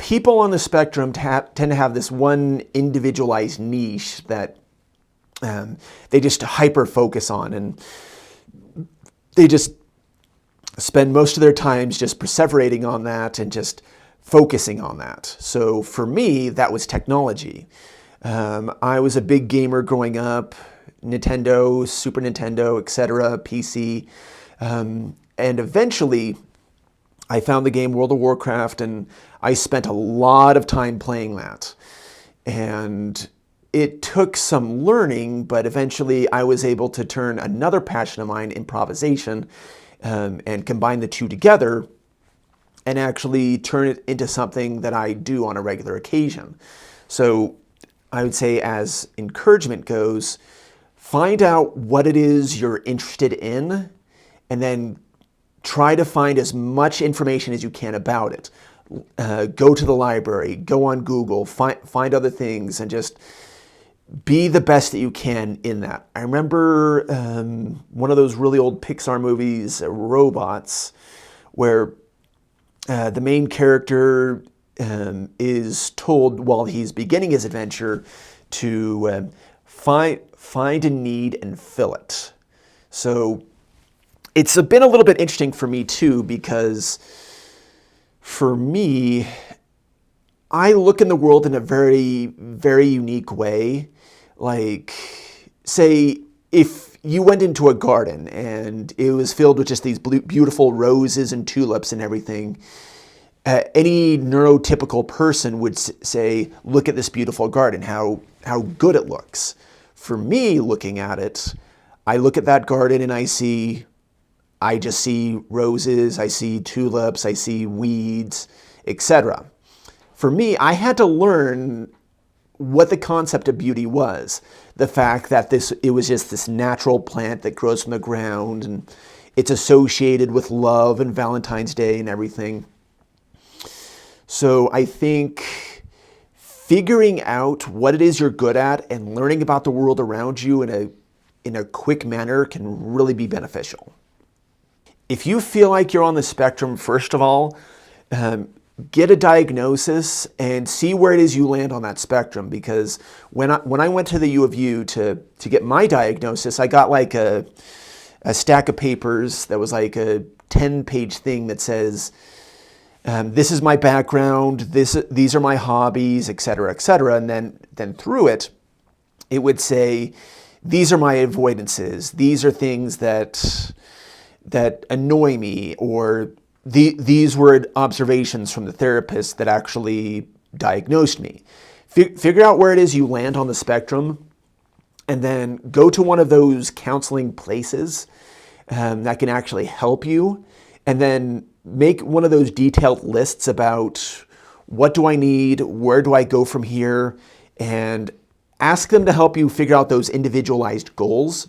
people on the spectrum tend to have this one individualized niche that they just hyper focus on, and they just spend most of their times just perseverating on that and just focusing on that. So for me, that was technology. I was a big gamer growing up, Nintendo, Super Nintendo, etc., PC. And eventually, I found the game World of Warcraft, and I spent a lot of time playing that. And it took some learning, but eventually I was able to turn another passion of mine, improvisation, and combine the two together and actually turn it into something that I do on a regular occasion. So I would say, as encouragement goes, find out what it is you're interested in, and then try to find as much information as you can about it. Go to the library, go on Google, find other things, and just be the best that you can in that. I remember one of those really old Pixar movies, Robots, where the main character is told while he's beginning his adventure to find a need and fill it. So it's been a little bit interesting for me too, because for me, I look in the world in a very, very unique way. Like, say, if you went into a garden and it was filled with just these beautiful roses and tulips and everything, any neurotypical person would say, look at this beautiful garden, how good it looks. For me, looking at it, I look at that garden and I just see roses, I see tulips, I see weeds, etc. For me, I had to learn what the concept of beauty was. The fact that it was just this natural plant that grows from the ground, and it's associated with love and Valentine's Day and everything. So I think figuring out what it is you're good at and learning about the world around you in a quick manner can really be beneficial. If you feel like you're on the spectrum, first of all, get a diagnosis and see where it is you land on that spectrum. Because when I went to the U of U to get my diagnosis, I got like a stack of papers that was like a 10-page thing that says, this is my background, these are my hobbies, etc., etc. And then through it, it would say, these are my avoidances, these are things that annoy me, or these were observations from the therapist that actually diagnosed me. Figure out where it is you land on the spectrum, and then go to one of those counseling places that can actually help you, and then make one of those detailed lists about what do I need, where do I go from here, and ask them to help you figure out those individualized goals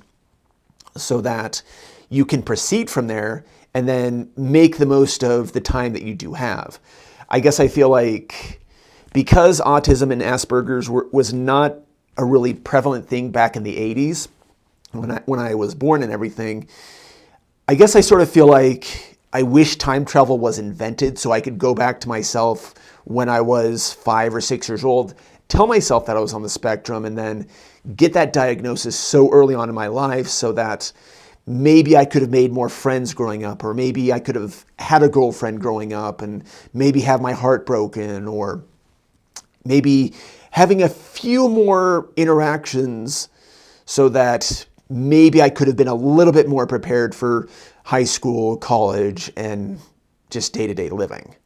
so that you can proceed from there and then make the most of the time that you do have. I guess I feel like because autism and Asperger's was not a really prevalent thing back in the 80s when I was born and everything, I guess I sort of feel like I wish time travel was invented so I could go back to myself when I was 5 or 6 years old, tell myself that I was on the spectrum, and then get that diagnosis so early on in my life so that maybe I could have made more friends growing up, or maybe I could have had a girlfriend growing up and maybe have my heart broken, or maybe having a few more interactions so that maybe I could have been a little bit more prepared for high school, college, and just day-to-day living.